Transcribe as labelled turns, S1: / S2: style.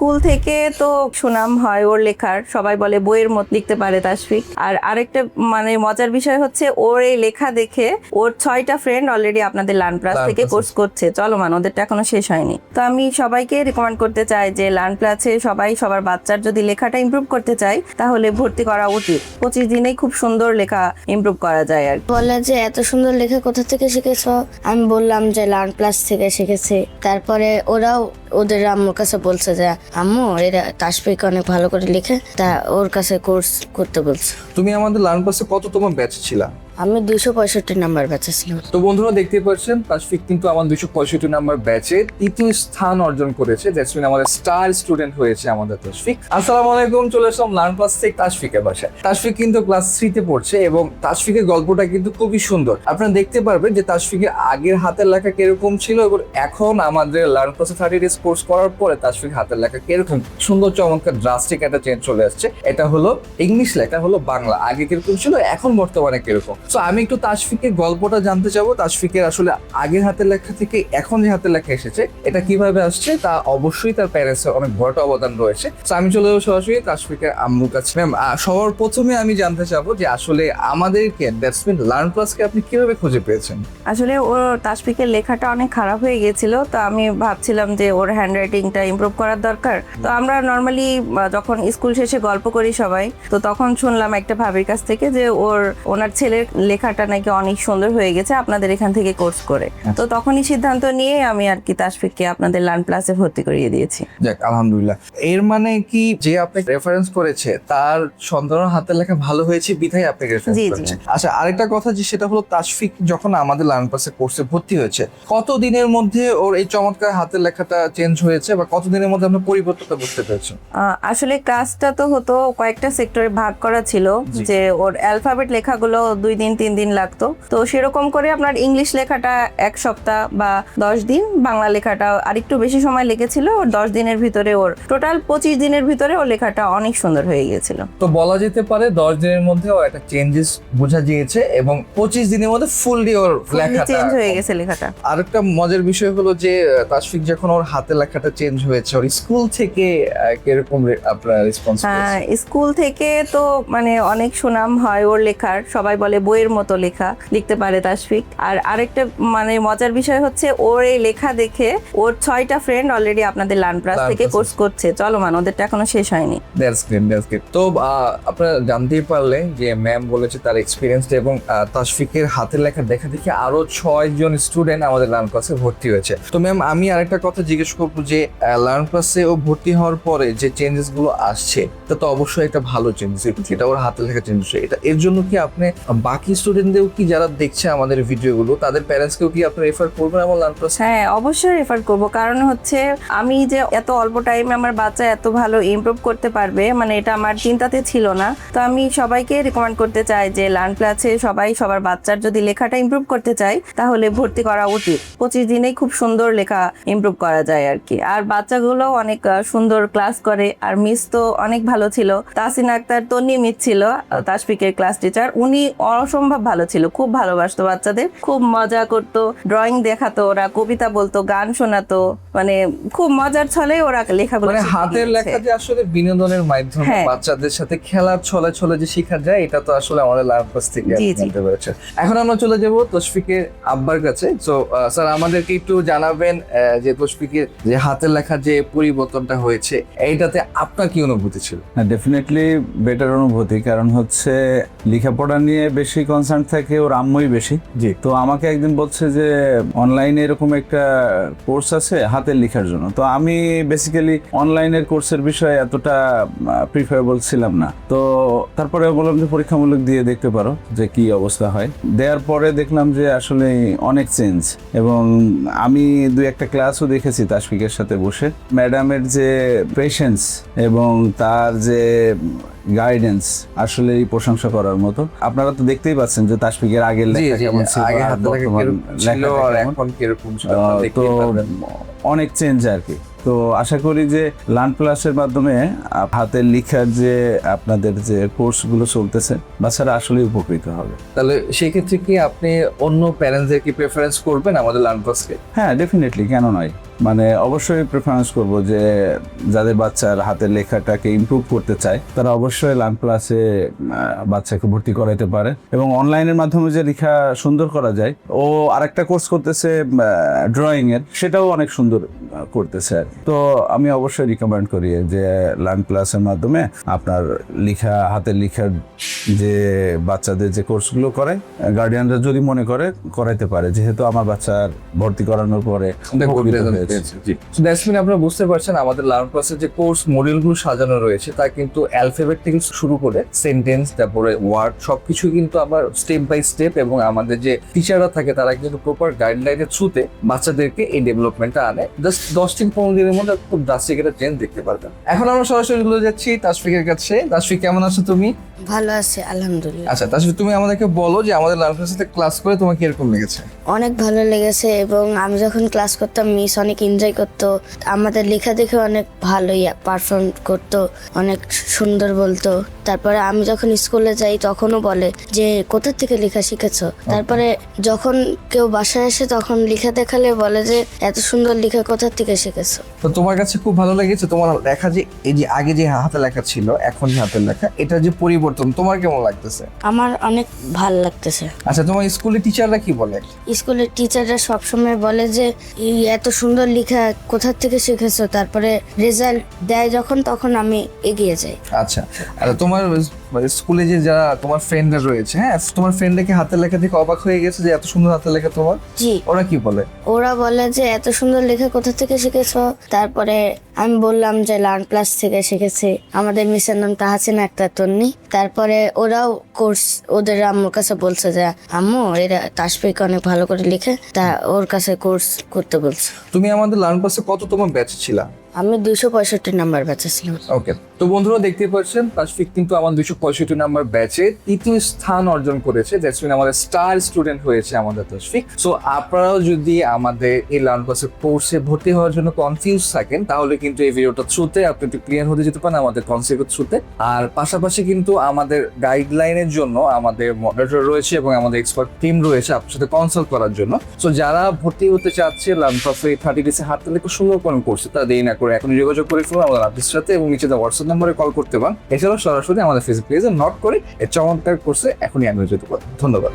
S1: School থেকে তো সুনাম হয় ওর লেখার, সবাই বলে বইয়ের মত লিখতে পারে তাশফিক। আর আরেকটা মানে মজার বিষয় হচ্ছে ওর এই লেখা দেখে ওর 6টা ফ্রেন্ড অলরেডি আপনাদের লার্ন প্লাস থেকে কোর্স করছে, চলমান, ওদেরটা এখনো শেষ হয়নি। তো আমি সবাইকে রিকমেন্ড করতে চাই যে লার্ন প্লাসে সবাই সবার বাচ্চার যদি লেখাটা ইমপ্রুভ করতে চায় তাহলে ভর্তি করা উচিত। 25 দিনেই খুব সুন্দর লেখা ইমপ্রুভ করা যায় আর
S2: বলে যে এত সুন্দর লেখা কোথা থেকে শিখেছো, আমি বললাম যে লার্ন প্লাস থেকে শিখেছি। তারপরে ওরাও ওদের আম্মুর কাছে বলছে যে আম্মু এরা তাশফিক অনেক ভালো করে লিখে, তা ওর কাছে কোর্স করতে বলছে।
S3: তুমি আমাদের লার্ন ক্লাসে কততম ব্যাচ ছিলা?
S2: আমি 265 নাম্বার ব্যাচে ছিলাম।
S3: তো বন্ধুরা দেখতে পাচ্ছেন তাশফিক কিন্তু আমার 265 নাম্বার ব্যাচে তৃতীয় স্থান অর্জন করেছে। দ্যাটস মিন আমাদের স্টার স্টুডেন্ট হয়েছে আমাদের তাশফিক। আসসালামু আলাইকুম, চলে আসলাম লার্ন ক্লাস থেকে তাশফিকের বাসায়। তাশফিক কিন্তু ক্লাস 3 তে পড়ছে এবং তাশফিকের গল্পটা কিন্তু খুবই সুন্দর। আপনারা দেখতে পারবেন যে তাশফিকের আগের হাতের লেখা কিরকম ছিল এবং এখন আমাদের লার্ন ক্লাসে 30 ডেজ কোর্স করার পরে তাশফিক হাতের লেখা কিরকম সুন্দর, চমৎকার, ড্রাস্টিক একটা চেঞ্জ চলে আসছে। এটা হলো ইংলিশ লেখা, হলো বাংলা। আগে কিরকম ছিল, এখন বর্তমানে কিরকম। তো আমি একটু তাশফিকের গল্পটা জানতে চাবো। তাশফিকের আসলে আগের হাতের লেখা থেকে এখন যে হাতের লেখা এসেছে এটা কিভাবে আসছে, তা অবশ্যই তার প্যারেন্টসের অনেক বড় অবদান রয়েছে। তো আমি চলে যাবো সরাসরি তাশফিকের আম্মুর কাছে। ম্যাম, সবার প্রথমে আমি জানতে চাবো যে আসলে আমাদেরকে দ্যাটস মিন লার্ন প্লাসকে আপনি কিভাবে খুঁজে পেয়েছেন?
S1: আসলে ওর তাশফিকের লেখাটা অনেক খারাপ হয়ে গিয়েছিল, তো আমি ভাবছিলাম যে ওর হ্যান্ড রাইটিংটা ইমপ্রুভ করার দরকার। তো আমরা নর্মালি যখন স্কুল শেষে গল্প করি সবাই, তো তখন শুনলাম একটা ভাবির কাছ থেকে যে ওনার ছেলের লেখাটা নাকি অনেক সুন্দর হয়ে গেছে আপনাদের এখান থেকে কোর্স করে। তো তখনই সিদ্ধান্ত নিয়ে আমি আর কি তাশফিককে আপনাদের লার্ন প্লাসে ভর্তি করিয়ে দিয়েছি।
S3: যাক, আলহামদুলিল্লাহ। এর মানে কি যে আপনি রেফারেন্স করেছে তার সন্তানের হাতের লেখা ভালো হয়েছে বিধায় আপনি রেফারেন্স
S1: জি, জি।
S3: করেছেন? আচ্ছা, আরেকটা কথা যে সেটা হলো তাশফিক যখন আমাদের লার্ন প্লাসে কোর্সে ভর্তি হয়েছে কত দিনের মধ্যে ওর এই চমৎকার হাতের লেখাটা চেঞ্জ হয়েছে বা কত দিনের মধ্যে আমরা পরিবর্তনটা বুঝতে পেরেছেন?
S1: আসলে ক্লাসটা তো হতো কয়েকটা সেক্টরে ভাগ করা ছিল, যে ওর অ্যালফাবেট লেখাগুলো 2 দিন 3 দিন লাগতো। তো সেরকম করে আপনার ইংলিশ লেখাটা 1 সপ্তাহ বা 10 দিন, বাংলা লেখাটা আরেকটু বেশি সময় লেগেছিল। ওর 10 দিনের ভিতরে, ওর টোটাল 25 দিনের ভিতরে ওর লেখাটা অনেক সুন্দর হয়ে গিয়েছিল।
S3: তো বলা যেতে পারে 10 দিনের মধ্যে ও একটা চেঞ্জেস বোঝা গিয়েছে এবং 25 দিনের মধ্যে ফুললি ওর লেখাটা
S1: চেঞ্জ হয়ে গেছে লেখাটা।
S3: আরেকটা মজার বিষয় হলো যে তাশফিক যখন ওর হাতে লেখাটা চেঞ্জ হয়েছে ওর স্কুল থেকে কিরকম আপনার রেসপন্স
S1: হ্যাঁ, স্কুল থেকে তো মানে অনেক সুনাম হয় ওর লেখার, সবাই বলে বইয়ের মতো লেখা লিখতে পারে তাশফিক। আর আরেকটা মানে মজার বিষয় হচ্ছে ওর এই লেখা দেখে ওর 6টা ফ্রেন্ড অলরেডি আপনাদের লার্ন প্লাস থেকে কোর্স করছে, চলমান, ওদেরটা এখনো শেষ হয়নি।
S3: That's great. তো আপনারা জানতেই পারলেন যে ম্যাম বলেছে তার এক্সপিরিয়েন্স এবং তাশফিকের হাতের লেখা দেখা দেখে আরো 6 জন স্টুডেন্ট আমাদের লার্ন ক্লাসে ভর্তি হয়েছে। তো ম্যাম, আমি আরেকটা কথা জিজ্ঞেস করবো যে লার্ন ক্লাসে ও ভর্তি হওয়ার পরে যে চেঞ্জেস গুলো আসছে তা তো অবশ্যই একটা ভালো চেঞ্জেস, এটা ওর হাতের লেখা চেঞ্জ হচ্ছে। এটা এর জন্য কি আপনি বাকি স্টুডেন্টদেরও কি যারা দেখছে আমাদের ভিডিওগুলো তাদের প্যারেন্টসকেও কি আপনি রেফার করবেন আমার লার্ন ক্লাস?
S1: হ্যাঁ, অবশ্যই রেফার করব। কারণ হচ্ছে আমি যে এত অল্প টাইমে আমার বাচ্চা এত ভালো ইমপ্রুভ করতে পারবে, মানে এটা আমার চিন্তাতে ছিল না। তো আমি সবাইকে রিকমেন্ড করতে চাই যে লার্ন প্লাসে সবাই সবার বাচ্চার যদি লেখাটা ইমপ্রুভ করতে চায় তাহলে ভর্তি করা উচিত। 25 দিনেই খুব সুন্দর লেখা ইমপ্রুভ করা যায় আর কি। আর বাচ্চাগুলো অনেক সুন্দর ক্লাস করে। আর মিস তো অনেক ভালো ছিল, তাসিন আক্তার তন্নি মিস ছিল তাশফিকের ক্লাস টিচার। উনি অসম্ভব ভালো ছিল, খুব ভালোবাসতো বাচ্চাদের, খুব মজা করতো, ড্রয়িং দেখাতো, ওরা কবিতা বলতো, গান শোনাতো, মানে খুব মজার ছলে ওরা লেখাগুলো
S3: মানে হাতের লেখা যে আসলে বিনোদনের মাধ্যমে
S1: হ্যাঁ।
S3: বাচ্চাদের সাথে খেলার ছলে ছলে যে শেখা যায় এটা তো আসলে আমাদের লার্ন ক্লাস থেকে জানতে পেরেছে। এখন আমরা চলে যাব তাশফিকের আব্বার কাছে। তো স্যার, আমাদেরকে একটু জানাবেন যে তাশফিকের যে হাতের লেখা যে পরিবর্তনটা হয়েছে এইটাতে আপনার কি অনুভূতি ছিল?
S4: হ্যাঁ, ডেফিনেটলি বেটার অনুভূতি। কারণ হচ্ছে লেখাপড়া নিয়ে বেশি কনসার্ন থাকে ওর আম্মুই বেশি।
S3: জি।
S4: তো আমাকে একদিন বলছে যে অনলাইনে এরকম একটা কোর্স আছে হাতের লেখার জন্য। তো আমি বেসিক্যালি অনলাইনের কোর্সের বিষয়ে এতটা প্রিফারেবল ছিলাম না। তো তারপরে বললাম যে পরীক্ষামূলক দিয়ে দেখতে পারো যে কি অবস্থা হয়। দেওয়ার পরে দেখলাম যে আসলে অনেক চেঞ্জ, এবং আমি 2-1টা ক্লাসও দেখেছি তাশফিকের সাথে বসে। ম্যাডামের যে পেশেন্স এবং তার যে গাইডেন্স আসলেই প্রশংসা করার মতো। আপনারা তো দেখতেই পাচ্ছেন যে তাশফিকের আগের লেখা কেমন ছিল,
S3: আগে হাতের লেখা
S4: বর্তমান
S3: কিরকম ছিল
S4: লেখাটা
S3: আর
S4: কেমন।
S3: এখন কিরকম ছিল
S4: তো
S3: দেখতেই পারবেন।
S4: অনেক চেঞ্জ আর কি। তো আশা করি যে লার্ন প্লাসের মাধ্যমে হাতের লেখার যে আপনাদের যে কোর্সগুলো চলতেছে বাচ্চারা আসলে উপকৃত হবে।
S3: তাহলে সেই ক্ষেত্রে কি আপনি অন্য প্যারেন্টসদেরকে প্রেফারেন্স করবেন আমাদের লার্ন ক্লাসকে?
S4: হ্যাঁ, ডেফিনেটলি, কেন নয়। মানে অবশ্যই প্রেফারেন্স করব যে যাদের বাচ্চার হাতের লেখাটাকে ইমপ্রুভ করতে চায় তারা অবশ্যই লার্ন প্লাসে বাচ্চাকে ভর্তি করাইতে পারে। এবং অনলাইনের মাধ্যমে যে লেখা সুন্দর করা যায়, ও আরেকটা কোর্স করতেছে ড্রয়িং এর, সেটাও অনেক সুন্দর করতেছে। তো আমি অবশ্যই রিকমেন্ড করি যে লার্ন প্লাসের মাধ্যমে আপনার হাতের লেখার যে বাচ্চাদের যে কোর্সগুলো করে গার্ডিয়ানরা যদি মনে করে করাইতে পারে, যেহেতু আমার বাচ্চার ভর্তি করানোর পরে উপকৃত হয়েছে।
S3: দ্যাটসমিন আপনারা বুঝতে পারছেন আমাদের লার্ন ক্লাসের যে কোর্স মডিউলগুলো সাজানো রয়েছে তা কিন্তু অ্যালফাবেট থেকে শুরু করে সেন্টেন্স, তারপরে ওয়ার্ড, সবকিছু কিন্তু আবার স্টেপ বাই স্টেপ, এবং আমাদের যে টিচাররা থাকে তারা কিন্তু প্রপার গাইডলাইনের থ্রুতে বাচ্চাদেরকে এই ডেভেলপমেন্টটা আনে। জাস্ট 10 থেকে 15 দিনের মধ্যে খুব ড্রাস্টিক একটা চেঞ্জ দেখতে পারবেন। এখন আমরা সরাসরি চলে যাচ্ছি তাশফিকের কাছে। তাশফিক, কেমন আছো তুমি?
S2: ভালো আছে আলহামদুলিল্লাহ।
S3: আচ্ছা তাশফিক, তুমি আমাদেরকে বলো যে আমাদের লার্ন ক্লাসে ক্লাস করে তোমার কিরকম লেগেছে?
S2: অনেক ভালো লেগেছে, এবং আমি যখন ক্লাস করতাম মিস অনেক এনজয় করতো, আমাদের লেখা দেখে অনেক ভালোই পারফর্ম করতো, অনেক সুন্দর বলতো। তারপরে আমি যখন স্কুলে যাই তখনও বলে যে কোথা থেকে লেখা শিখেছো। তারপরে যখন কেউ বাসায় আসে তখন লেখা দেখালে বলে যে এত সুন্দর লেখা কোথা থেকে শিখেছো।
S3: তো তোমার কাছে খুব ভালো লেগেছে তোমার লেখা, যে এই যে আগে যে হাতে লেখা ছিল এখন যে হাতের লেখা, এটা যে পরিবর্তন তোমার কেমন লাগতেছে?
S2: আমার অনেক ভালো লাগতেছে।
S3: আচ্ছা, তোমার স্কুলের টিচাররা কি বলে?
S2: স্কুলের টিচাররা সবসময় বলে যে এই এত সুন্দর লেখা কোথা থেকে শিখেছো। তারপরে রেজাল্ট দেয় যখন তখন আমি এগিয়ে যাই।
S3: আচ্ছা, আর তোমার স্কুলে যে যারা তোমার ফ্রেন্ডরা রয়েছে, হ্যাঁ, তোমার ফ্রেন্ডরা কি হাতের লেখা থেকে অবাক হয়ে গেছে যে এত সুন্দর হাতের লেখা তোমার?
S2: জি।
S3: ওরা কি বলে?
S2: ওরা বলে যে এত সুন্দর লেখা কোথা থেকে শিখেছো। তারপরে আমি বললাম যে লার্ন প্লাস থেকে শিখেছি, আমাদের মিসের নাম তাহাসিনা আক্তার তন্নি। তারপরে ওরাও কোর্স ওদের আম্মুর কাছে বলছে যে আম্মু এরা তাশফিক অনেক ভালো করে লিখে, তা ওর কাছে কোর্স করতে বলছে।
S3: তুমি আমাদের লার্ন ক্লাসে কত তোমার ব্যাচ ছিলা?
S2: আমি 265 নাম্বার ব্যাচে ছিলাম।
S3: ওকে, তো বন্ধুরা দেখতে পাচ্ছেন তাশফিক কিন্তু আমার 265 নাম্বার ব্যাচে তৃতীয় স্থান অর্জন করেছে। দ্যাটস মিন আমাদের স্টার স্টুডেন্ট হয়েছে আমাদের তাশফিক। সো আপনারাও যদি আমাদের এই লার্ন ক্লাসের কোর্সে ভর্তি হওয়ার জন্য কনফিউজ থাকেন তাহলে কিন্তু এই ভিডিওটা থ্রুতে আপনি একটু ক্লিয়ার হতে যেতে পারেন আমাদের কনসেপ্টের থ্রুতে। আর পাশাপাশি কিন্তু আমাদের গাইডলাইনের জন্য আমাদের মডারেটর রয়েছে এবং আমাদের এক্সপার্ট টিম রয়েছে আপনার সাথে কনসাল্ট করার জন্য। সো যারা ভর্তি হতে চাচ্ছে লার্ন ক্লাসে 30 ডেজে হাতে লেখা সুন্দরকরণ করছে তারা দেরি না করে এখন যোগাযোগ করে ফেলুন আমাদের অফিসের সাথে, এবং নিচে হোয়াটসঅ্যাপ নম্বরে কল করতে পারেন। এছাড়াও সরাসরি আমাদের ফেসবুক পেজে নক করে এই চমৎকার কোর্সে এখনই আগ্রহ যেতে পারেন। ধন্যবাদ।